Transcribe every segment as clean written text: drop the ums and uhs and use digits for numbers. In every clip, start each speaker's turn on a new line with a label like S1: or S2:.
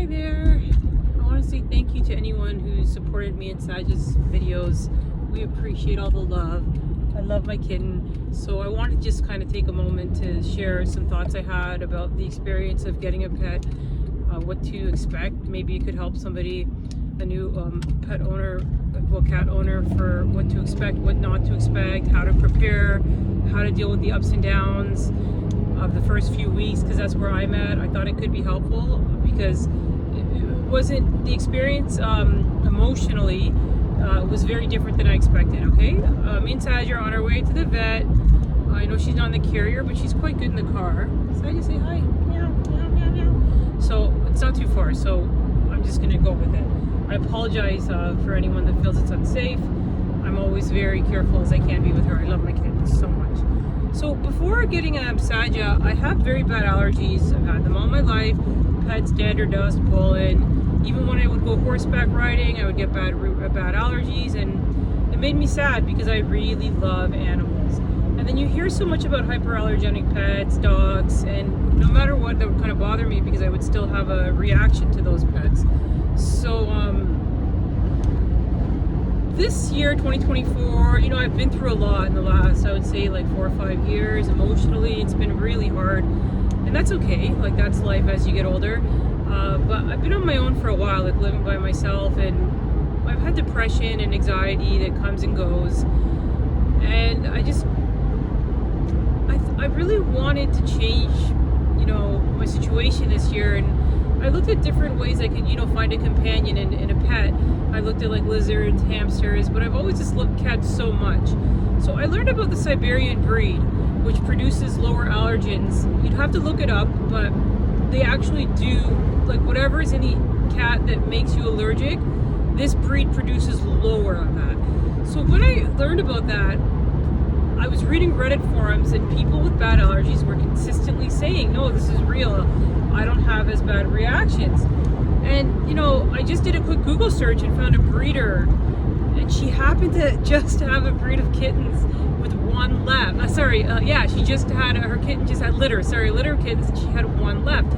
S1: Hi there. I want to say thank you to anyone who supported me in Saja's videos. We appreciate all the love. I love my kitten. So I want to just kind of take a moment to share some thoughts I had about the experience of getting a pet, what to expect. Maybe it could help somebody, a new pet owner, well, cat owner, for what to expect, what not to expect, how to prepare, how to deal with the ups and downs of the first few weeks, because that's where I'm at. I thought it could be helpful because it wasn't the experience emotionally was very different than I expected. Okay, me and Saja are on our way to the vet. I know she's not in the carrier, but she's quite good in the car. Saja, say hi. Meow, meow, meow, meow. So it's not too far, so I'm just gonna go with it. I apologize for anyone that feels it's unsafe. I'm always very careful as I can be with her. I love my kids so much. So before getting Saja, I have very bad allergies. I've had them all my life. Pets, dander, dust, pollen. Even when I would go horseback riding, I would get bad allergies, and it made me sad because I really love animals. And then you hear so much about hyperallergenic pets, dogs, and no matter what, that would kind of bother me because I would still have a reaction to those pets. So this year, 2024, you know, I've been through a lot in the last, I would say, like 4 or 5 years. Emotionally, it's been really hard, and that's okay. Like, that's life as you get older. But I've been on my own for a while, like living by myself, and I've had depression and anxiety that comes and goes. And I really wanted to change, you know, my situation this year, and I looked at different ways I could, you know, find a companion and a pet. I looked at like lizards, hamsters, but I've always just loved cats so much. So I learned about the Siberian breed, which produces lower allergens. You'd have to look it up, but they actually do, like, whatever is in the cat that makes you allergic, this breed produces lower of that. So when I learned about that, I was reading Reddit forums, and people with bad allergies were consistently saying, no, this is real. I don't have as bad reactions. And, you know, I just did a quick Google search and found a breeder, and she happened to just have a breed of kittens with one left. She just had, her kitten just had litter of kittens, and she had one left.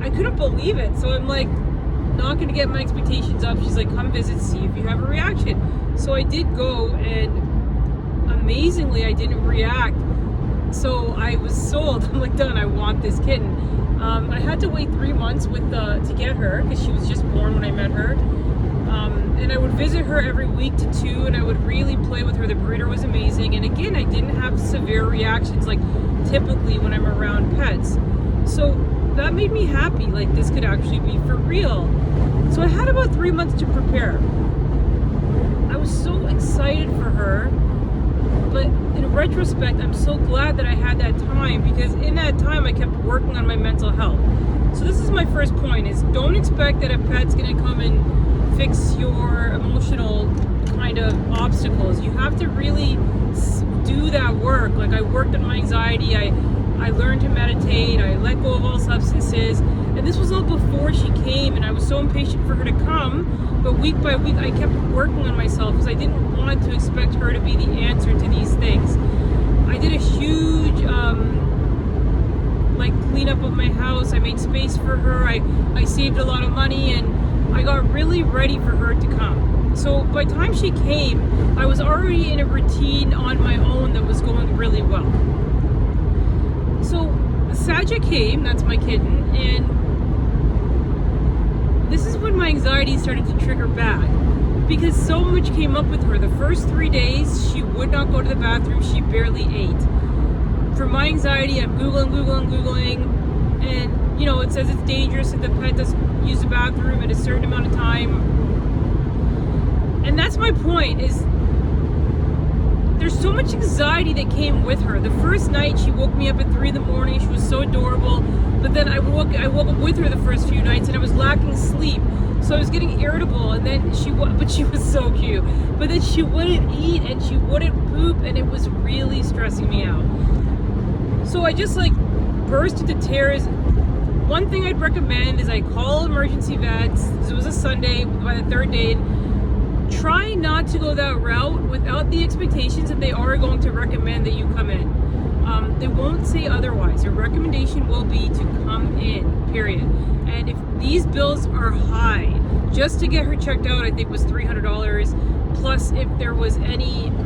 S1: I couldn't believe it. So I'm like, not going to get my expectations up. She's like, come visit, see if you have a reaction. So I did go, and amazingly, I didn't react. So I was sold. I'm like, done, I want this kitten. I had to wait 3 months to get her because she was just born when I met her. And I would visit her every week to 2, and I would really play with her. The breeder was amazing. And again, I didn't have severe reactions like typically when I'm around pets. So that made me happy. Like, this could actually be for real. So I had about 3 months to prepare. I was so excited for her. But in retrospect, I'm so glad that I had that time, because in that time I kept working on my mental health. So this is my first point, is don't expect that a pet's gonna come and fix your emotional kind of obstacles. You have to really do that work. Like, I worked on my anxiety, I learned to meditate, I let go of all substances, and this was all before she came, and I was so impatient for her to come, but week by week I kept working on myself because I didn't want to expect her to be the answer to these things. I did a huge cleanup of my house. I made space for her. I saved a lot of money, and I got really ready for her to come. So by the time she came, I was already in a routine on my own that was going really well. So Saja came, that's my kitten, and this is when my anxiety started to trigger back, because so much came up with her. The first 3 days, she would not go to the bathroom. She barely ate. For my anxiety, I'm Googling, and, you know, it says it's dangerous if the pet doesn't use the bathroom at a certain amount of time. And that's my point, is there's so much anxiety that came with her. The first night, she woke me up at 3 in the morning. She was so adorable. But then I woke up with her the first few nights, and I was lacking sleep. So I was getting irritable, and then but she was so cute. But then she wouldn't eat, and she wouldn't poop, and it was really stressing me out. So I just burst into tears. One thing I'd recommend is I call emergency vets. It was a Sunday by the 3rd day. Try not to go that route without the expectations that they are going to recommend that you come in. They won't say otherwise. Their recommendation will be to come in, period. And if these these bills are high. Just to get her checked out, I think was $300, plus if there was anything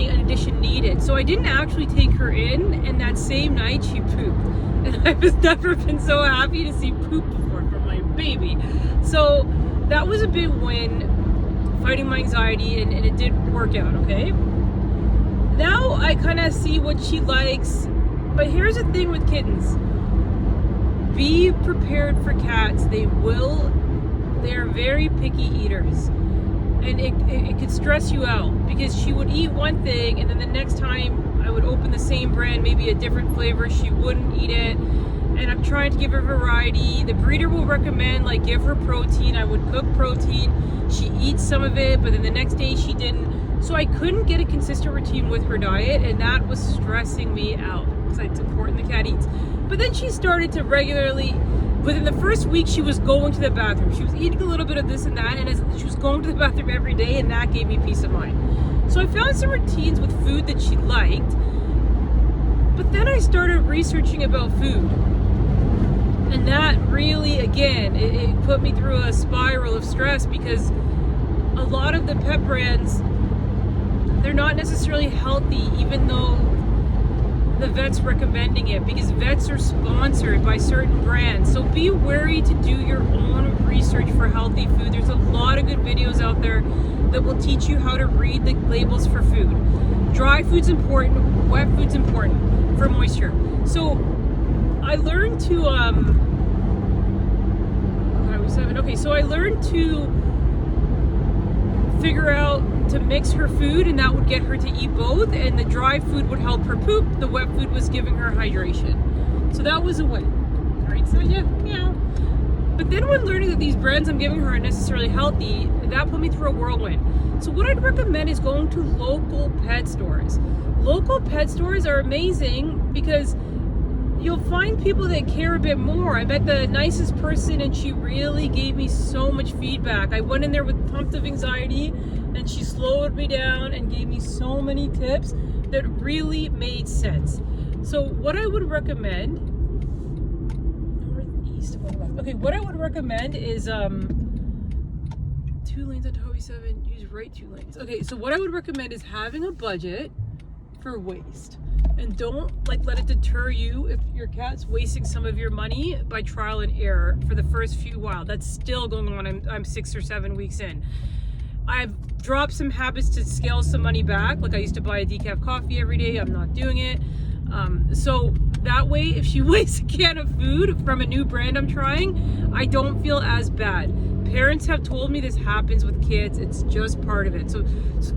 S1: in addition needed. So I didn't actually take her in, and that same night she pooped. And I've never been so happy to see poop before from my baby. So that was a big win, fighting my anxiety, and it did work out, okay? Now I kind of see what she likes, but here's the thing with kittens. Be prepared for cats. They're very picky eaters. And it could stress you out, because she would eat one thing and then the next time I would open the same brand, maybe a different flavor, she wouldn't eat it. And I'm trying to give her variety. The breeder will recommend, like, give her protein. I would cook protein. She eats some of it, but then the next day she didn't. So I couldn't get a consistent routine with her diet, and that was stressing me out, because it's important the cat eats. But then she started to regularly, within the first week, she was going to the bathroom. She was eating a little bit of this and that, and she was going to the bathroom every day, and that gave me peace of mind. So I found some routines with food that she liked, but then I started researching about food. And that really, again, it put me through a spiral of stress, because a lot of the pet brands, they're not necessarily healthy, even though the vet's recommending it, because vets are sponsored by certain brands. So be wary to do your own research for healthy food. There's a lot of good videos out there that will teach you how to read the labels for food. Dry food's important, wet food's important for moisture. So I learned to figure out to mix her food, and that would get her to eat both, and the dry food would help her poop, the wet food was giving her hydration. So that was a win. Alright, so yeah. But then when learning that these brands I'm giving her are necessarily healthy, that put me through a whirlwind. So what I'd recommend is going to local pet stores. Local pet stores are amazing because you'll find people that care a bit more. I met the nicest person, and she really gave me so much feedback. I went in there with pumped of anxiety, and she slowed me down and gave me so many tips that really made sense. So what I would recommend, northeast, okay, what I would recommend is 2 lanes on Highway 7, use right 2 lanes. Okay, so what I would recommend is having a budget for waste. And don't let it deter you if your cat's wasting some of your money by trial and error for the first few while. That's still going on. I'm 6 or 7 weeks in. I've dropped some habits to scale some money back. Like I used to buy a decaf coffee every day. I'm not doing it. So that way, if she wastes a can of food from a new brand I'm trying, I don't feel as bad. Parents have told me this happens with kids. It's just part of it. So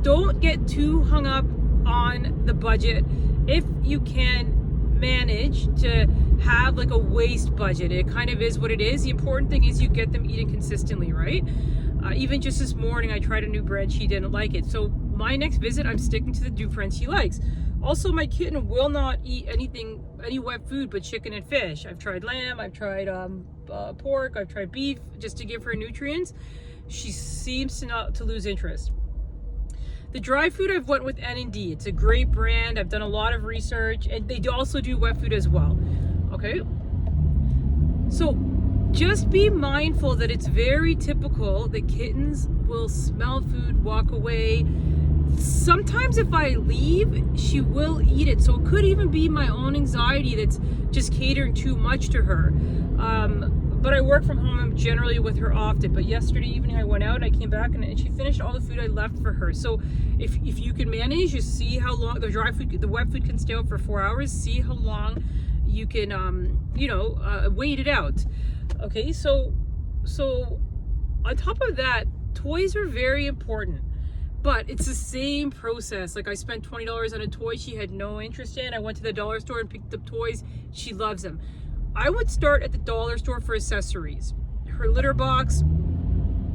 S1: don't get too hung up on the budget. If you can manage to have like a waste budget, it kind of is what it is. The important thing is you get them eating consistently, right? Even just this morning, I tried a new brand. She didn't like it. So my next visit, I'm sticking to the new brand she likes. Also, my kitten will not eat any wet food but chicken and fish. I've tried lamb, I've tried pork, I've tried beef, just to give her nutrients. She seems to lose interest. The dry food, I've went with N&D. It's a great brand. I've done a lot of research, and they also do wet food as well. Okay? So just be mindful that it's very typical that kittens will smell food, walk away. Sometimes if I leave, she will eat it. So it could even be my own anxiety that's just catering too much to her. But I work from home. I'm generally with her often. But yesterday evening I went out and I came back and she finished all the food I left for her. So if you can manage, you see how long the wet food can stay out for 4 hours. See how long you can, wait it out. Okay, so on top of that, toys are very important. But it's the same process. Like I spent $20 on a toy she had no interest in. I went to the dollar store and picked up toys. She loves them. I would start at the dollar store for accessories. Her litter box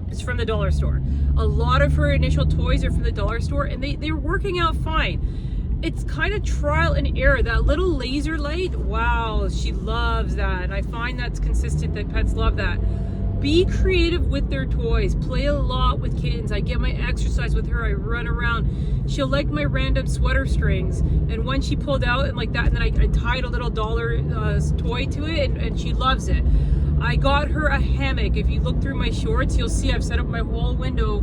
S1: is from the dollar store. A lot of her initial toys are from the dollar store, and they're working out fine. It's kind of trial and error. That little laser light, wow, she loves that. And I find that's consistent, that pets love that. be creative with their toys. Play a lot with kittens. I get my exercise with her. I run around. She'll like my random sweater strings. And when she pulled out and like that, and then I tied a little dollar toy to it, and she loves it. I got her a hammock. If you look through my shorts, you'll see I've set up my whole window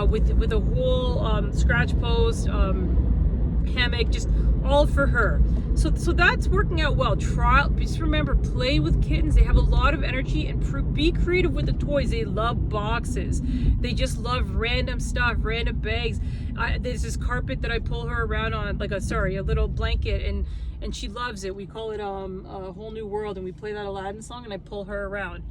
S1: with a whole scratch post, hammock, just all for her. So that's working out well. Just remember, play with kittens. They have a lot of energy, and be creative with the toys. They love boxes. They just love random stuff, random bags. There's this carpet that I pull her around on, like a little blanket, and she loves it. We call it a whole new world, and we play that Aladdin song, and I pull her around.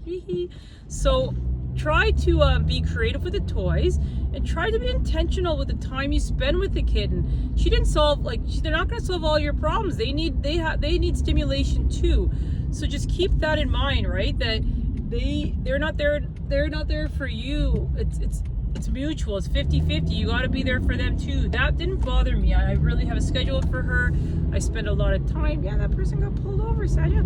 S1: So try to be creative with the toys, and try to be intentional with the time you spend with the kitten. She didn't solve, they're not going to solve all your problems. They need stimulation too. So just keep that in mind, right? That they're not there for you. It's mutual. It's 50-50. You got to be there for them too. That didn't bother me. I really have a schedule for her. I spend a lot of time. Yeah, that person got pulled over, Sadia.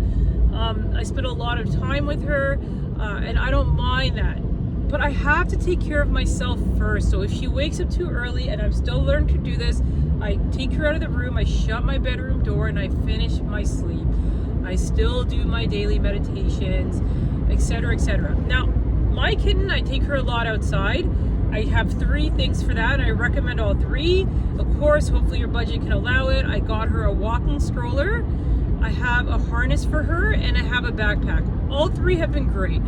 S1: I spend a lot of time with her, and I don't mind that. But I have to take care of myself first. So if she wakes up too early, and I'm still learning to do this, I take her out of the room, I shut my bedroom door, and I finish my sleep. I still do my daily meditations, etc., etc. Now, my kitten, I take her a lot outside. I have 3 things for that, and I recommend all 3. Of course, hopefully your budget can allow it. I got her a walking stroller, I have a harness for her, and I have a backpack. All 3 have been great.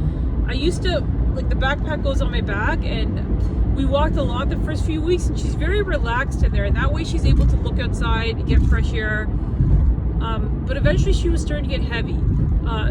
S1: I used to, the backpack goes on my back, and we walked a lot the first few weeks, and she's very relaxed in there, and that way she's able to look outside, get fresh air. But eventually she was starting to get heavy.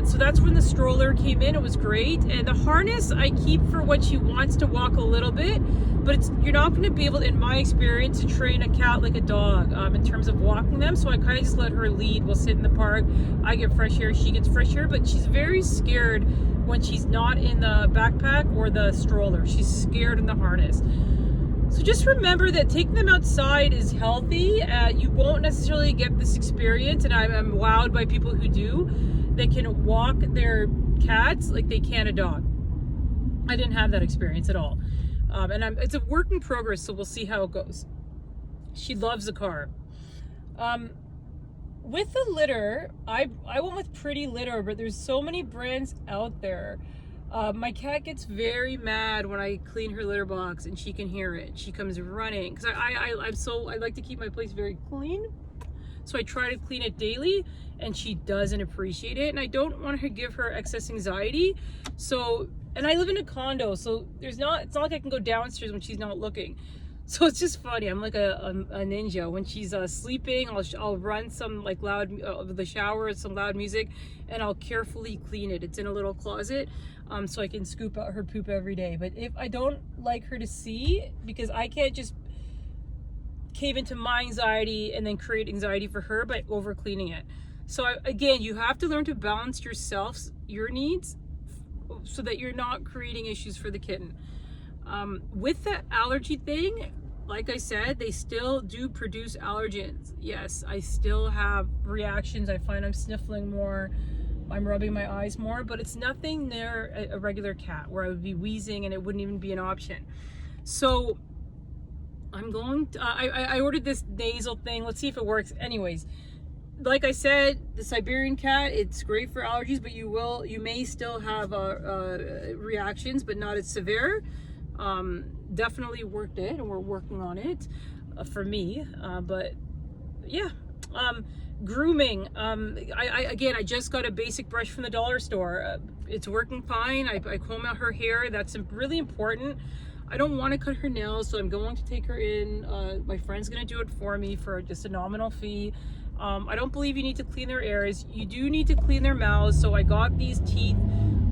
S1: So that's when the stroller came in. It was great. And the harness I keep for when she wants to walk a little bit, but you're not going to be able to, in my experience, to train a cat like a dog in terms of walking them. So I kind of just let her lead. We'll sit in the park. I get fresh air. She gets fresh air, but she's very scared when she's not in the backpack or the stroller. She's scared in the harness. So just remember that taking them outside is healthy. You won't necessarily get this experience, and I'm wowed by people who do. They can walk their cats like they can a dog. I didn't have that experience at all. And it's a work in progress, so we'll see how it goes. She loves the car. With the litter, I went with Pretty Litter, but there's so many brands out there. My cat gets very mad when I clean her litter box, and she can hear it. She comes running because I like to keep my place very clean. So I try to clean it daily, and she doesn't appreciate it, and I don't want to give her excess anxiety. So, and I live in a condo, so it's not like I can go downstairs when she's not looking. So it's just funny. I'm like a ninja. When she's sleeping, I'll run some loud the shower, some loud music, and I'll carefully clean it. It's in a little closet, so I can scoop out her poop every day. But if I don't like her to see, because I can't just cave into my anxiety and then create anxiety for her by over cleaning it. So again, you have to learn to balance your needs, so that you're not creating issues for the kitten. With the allergy thing, like I said, they still do produce allergens. Yes, I still have reactions. I find I'm sniffling more, I'm rubbing my eyes more, but it's nothing near a regular cat where I would be wheezing and it wouldn't even be an option. So I'm going to, I ordered this nasal thing. Let's see if it works. Anyways, like I said, the Siberian cat, it's great for allergies, but you may still have reactions, but not as severe. Definitely worked it, and we're working on it for me. But yeah, grooming. I just got a basic brush from the dollar store. It's working fine. I comb out her hair. That's really important. I don't want to cut her nails, so I'm going to take her in. My friend's going to do it for me for just a nominal fee. I don't believe you need to clean their ears. You do need to clean their mouths. So I got these teeth.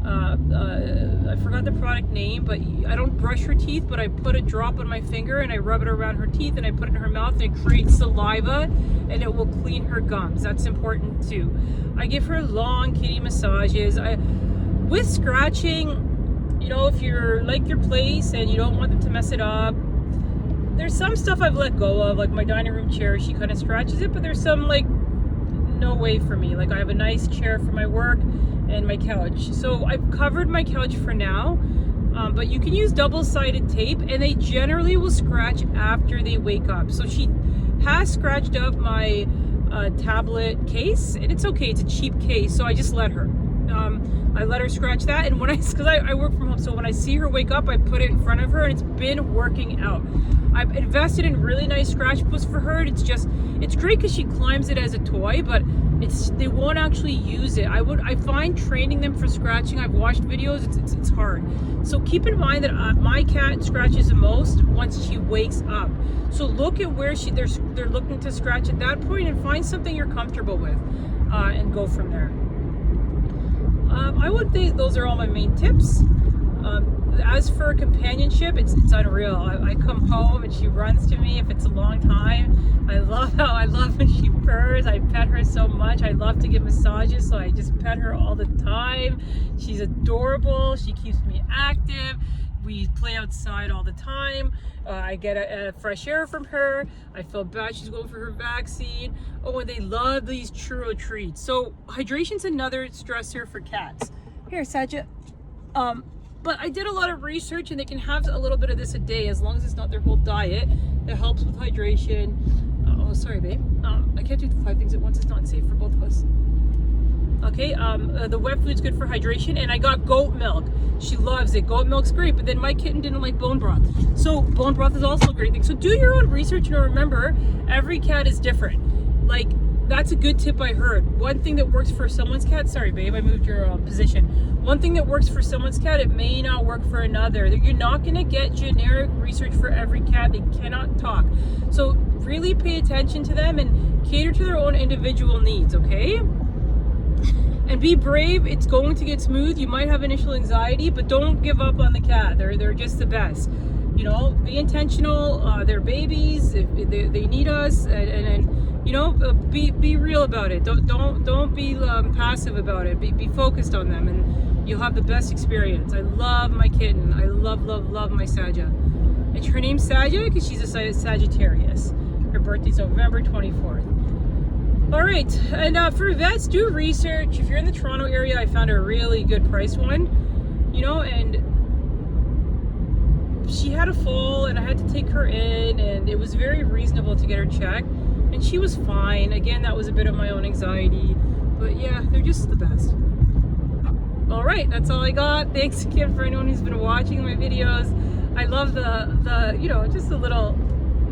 S1: I forgot the product name, but I don't brush her teeth, but I put a drop on my finger and I rub it around her teeth and I put it in her mouth, and it creates saliva and it will clean her gums. That's important too. I give her long kitty massages. With scratching, you know, if you're like your place and you don't want them to mess it up, there's some stuff I've let go of, like my dining room chair, she kind of scratches it, but there's some no way for me. I have a nice chair for my work, and my couch. So I've covered my couch for now, but you can use double-sided tape, and they generally will scratch after they wake up. So she has scratched up my tablet case, and it's okay, it's a cheap case, so I just let her. I let her scratch that, and when because I work from home, so when I see her wake up, I put it in front of her, and it's been working out. I've invested in really nice scratch posts for her, and it's great because she climbs it as a toy, but they won't actually use it. I find training them for scratching, I've watched videos, it's hard. So keep in mind that my cat scratches the most once she wakes up. So look at where they're looking to scratch at that point, and find something you're comfortable with, and go from there. I would think those are all my main tips. As for companionship, it's unreal. I come home and she runs to me if it's a long time. I love when she purrs. I pet her so much. I love to give massages, so I just pet her all the time. She's adorable. She keeps me active. We play outside all the time. I get a fresh air from her. I feel bad she's going for her vaccine. Oh, and they love these churro treats. So hydration's another stressor for cats. Here, Saja. But I did a lot of research, and they can have a little bit of this a day, as long as it's not their whole diet. It helps with hydration. Oh, sorry, babe. I can't do 5 things at once. It's not safe for both of us. Okay, the wet food's good for hydration, and I got goat milk. She loves it. Goat milk's great, but then my kitten didn't like bone broth. So bone broth is also a great thing. So do your own research, and remember, every cat is different. Like, that's a good tip I heard. One thing that works for someone's cat, sorry babe, I moved your position. One thing that works for someone's cat, it may not work for another. You're not gonna get generic research for every cat. They cannot talk. So really pay attention to them and cater to their own individual needs, okay? And be brave. It's going to get smooth. You might have initial anxiety, but don't give up on the cat. They're just the best. You know, be intentional. They're babies. If they need us, and you know, be real about it. Don't be passive about it. Be focused on them, and you'll have the best experience. I love my kitten. I love my Saja. And her name's Saja because she's a Sagittarius. Her birthday's November 24th. All right, and for vets, do research. If you're in the Toronto area, I found a really good price one. You know, and she had a fall, and I had to take her in, and it was very reasonable to get her checked. And she was fine. Again, that was a bit of my own anxiety. But yeah, they're just the best. All right, that's all I got. Thanks again for anyone who's been watching my videos. I love the you know, just the little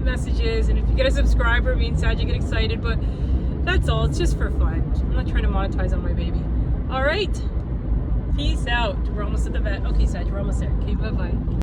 S1: messages. And if you get a subscriber, me and Saja get excited. But that's all. It's just for fun. I'm not trying to monetize on my baby. All right. Peace out. We're almost at the vet. Okay, Saja, we're almost there. Okay, bye-bye.